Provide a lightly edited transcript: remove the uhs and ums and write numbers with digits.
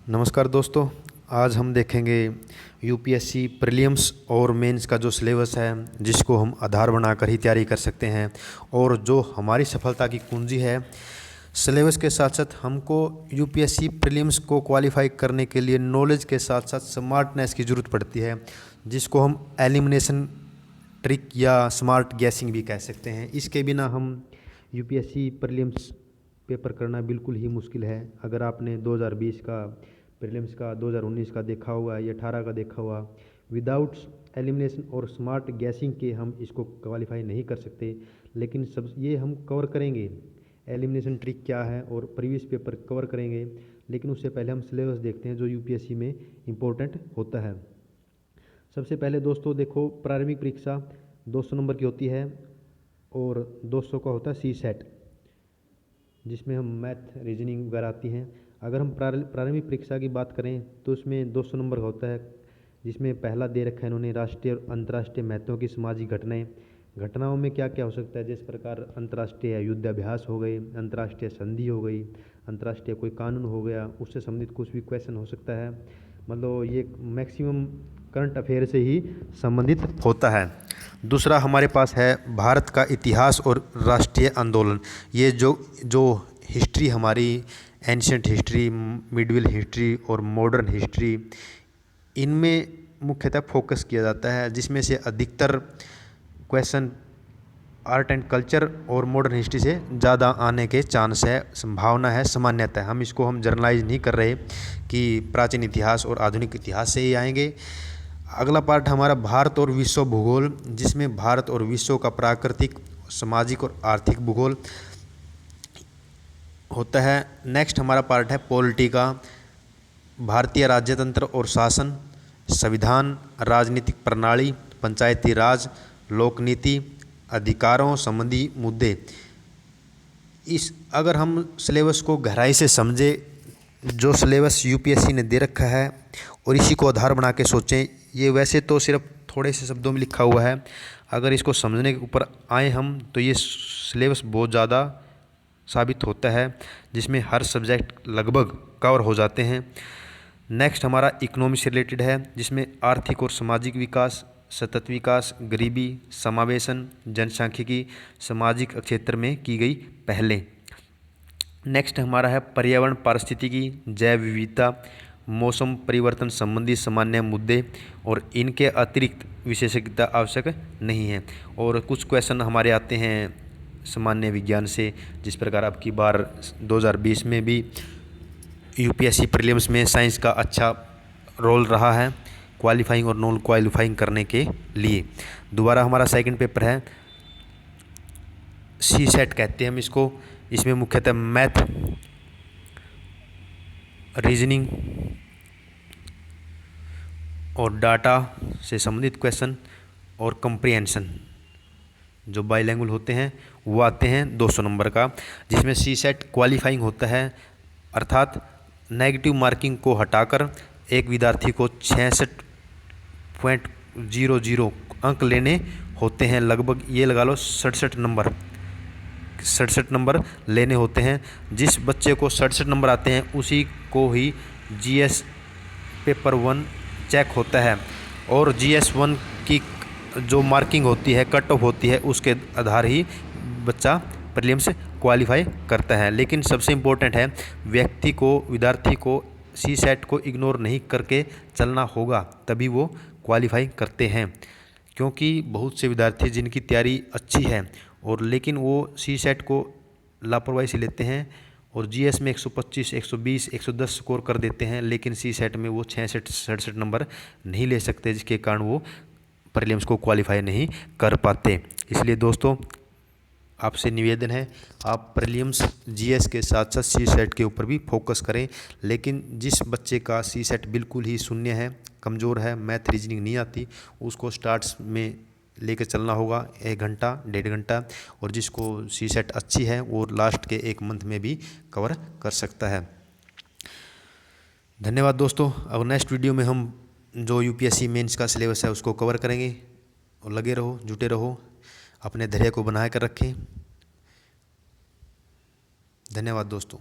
नमस्कार दोस्तों। आज हम देखेंगे यूपीएससी प्रीलिम्स और मेंस का जो सिलेबस है, जिसको हम आधार बनाकर ही तैयारी कर सकते हैं और जो हमारी सफलता की कुंजी है। सिलेबस के साथ साथ हमको यूपीएससी प्रीलिम्स को क्वालिफाई करने के लिए नॉलेज के साथ साथ स्मार्टनेस की ज़रूरत पड़ती है, जिसको हम एलिमिनेशन ट्रिक या स्मार्ट गैसिंग भी कह सकते हैं। इसके बिना हम यूपीएससी प्रीलिम्स पेपर करना बिल्कुल ही मुश्किल है। अगर आपने 2020 का प्रीलिम्स का, 2019 का देखा हुआ या 18 का देखा हुआ, विदाउट एलिमिनेशन और स्मार्ट गैसिंग के हम इसको क्वालिफाई नहीं कर सकते। लेकिन सब ये हम कवर करेंगे, एलिमिनेशन ट्रिक क्या है और प्रीवियस पेपर कवर करेंगे। लेकिन उससे पहले हम सिलेबस देखते हैं जो यूपीएससी में इम्पोर्टेंट होता है। सबसे पहले दोस्तों देखो, प्रारंभिक परीक्षा 200 नंबर की होती है और 200 का होता है सी सेट, जिसमें हम मैथ रीजनिंग वगैरह आती हैं। अगर हम प्रारंभिक परीक्षा की बात करें तो उसमें 200 नंबर का होता है, जिसमें पहला दे रखा है इन्होंने राष्ट्रीय और अंतर्राष्ट्रीय महत्व की सामाजिक घटनाएं। घटनाओं में क्या क्या हो सकता है, जिस प्रकार अंतर्राष्ट्रीय युद्धाभ्यास हो गए, अंतर्राष्ट्रीय संधि हो गई, अंतर्राष्ट्रीय कोई कानून हो गया, उससे संबंधित कुछ भी क्वेश्चन हो सकता है। मतलब ये मैक्सिमम करंट अफेयर से ही संबंधित होता है। दूसरा हमारे पास है भारत का इतिहास और राष्ट्रीय आंदोलन। ये जो हिस्ट्री हमारी, एंशियंट हिस्ट्री, मिडविल हिस्ट्री और मॉडर्न हिस्ट्री, इनमें मुख्यतः फोकस किया जाता है, जिसमें से अधिकतर क्वेश्चन आर्ट एंड कल्चर और मॉडर्न हिस्ट्री से ज़्यादा आने के चांस है, संभावना है, सामान्यतः। हम जर्नलाइज नहीं कर रहे कि प्राचीन इतिहास और आधुनिक इतिहास से ही आएंगे। अगला पार्ट हमारा भारत और विश्व भूगोल, जिसमें भारत और विश्व का प्राकृतिक, सामाजिक और आर्थिक भूगोल होता है। नेक्स्ट हमारा पार्ट है पॉलिटी का, भारतीय राज्यतंत्र और शासन, संविधान, राजनीतिक प्रणाली, पंचायती राज, लोकनीति, अधिकारों संबंधी मुद्दे। अगर हम सिलेबस को गहराई से समझे, जो सिलेबस यूपीएससी ने दे रखा है, और इसी को आधार बना के सोचें। ये वैसे तो सिर्फ थोड़े से शब्दों में लिखा हुआ है, अगर इसको समझने के ऊपर आए हम तो ये सिलेबस बहुत ज़्यादा साबित होता है, जिसमें हर सब्जेक्ट लगभग कवर हो जाते हैं। नेक्स्ट हमारा इकोनॉमी से रिलेटेड है, जिसमें आर्थिक और सामाजिक विकास, सतत विकास, गरीबी, समावेशन, जनसांख्यिकी, सामाजिक क्षेत्र में की गई पहले। नेक्स्ट हमारा है पर्यावरण पारिस्थितिकी, जैव विविधता, मौसम परिवर्तन संबंधी सामान्य मुद्दे, और इनके अतिरिक्त विशेषज्ञता आवश्यक नहीं है। और कुछ क्वेश्चन हमारे आते हैं सामान्य विज्ञान से, जिस प्रकार अब की बार 2020 में भी यूपीएससी प्रीलिम्स में साइंस का अच्छा रोल रहा है क्वालिफाइंग और नॉन क्वालिफाइंग करने के लिए। दोबारा हमारा सेकंड पेपर है, सी सेट कहते हैं हम इसको। इसमें मुख्यतः मैथ, रीजनिंग और डाटा से संबंधित क्वेश्चन और कंप्रीहेंशन जो बाइलैंग्वेज होते हैं वो आते हैं 200 नंबर का, जिसमें सी सेट क्वालिफाइंग होता है, अर्थात नेगेटिव मार्किंग को हटाकर एक विद्यार्थी को 66.00 अंक लेने होते हैं। लगभग ये लगा लो 67 नंबर लेने होते हैं। जिस बच्चे को 67 नंबर आते हैं उसी को ही जीएस पेपर 1 चेक होता है, और जीएस 1 की जो मार्किंग होती है, कट ऑफ होती है, उसके आधार ही बच्चा प्रीलिम्स क्वालिफाई करता है। लेकिन सबसे इम्पोर्टेंट है, विद्यार्थी को सी सेट को इग्नोर नहीं करके चलना होगा, तभी वो क्वालिफाई करते हैं। क्योंकि बहुत से विद्यार्थी जिनकी तैयारी अच्छी है और लेकिन वो सी सेट को लापरवाही से लेते हैं और जीएस में 125, 120, 110 स्कोर कर देते हैं, लेकिन सी सेट में वो 66-67 नंबर नहीं ले सकते, जिसके कारण वो प्रीलिम्स को क्वालिफाई नहीं कर पाते। इसलिए दोस्तों आपसे निवेदन है, आप प्रीलिम्स जीएस के साथ साथ सी सेट के ऊपर भी फोकस करें। लेकिन जिस बच्चे का सी सेट बिल्कुल ही शून्य है, कमज़ोर है, मैथ रीजनिंग नहीं आती, उसको स्टार्ट्स में लेकर चलना होगा 1 घंटा 1.5 घंटा, और जिसको सी सेट अच्छी है वो लास्ट के 1 मंथ में भी कवर कर सकता है। धन्यवाद दोस्तों। अब नेक्स्ट वीडियो में हम जो यूपीएससी मेंस का सिलेबस है उसको कवर करेंगे, और लगे रहो, जुटे रहो, अपने धैर्य को बनाए कर रखें। धन्यवाद दोस्तों।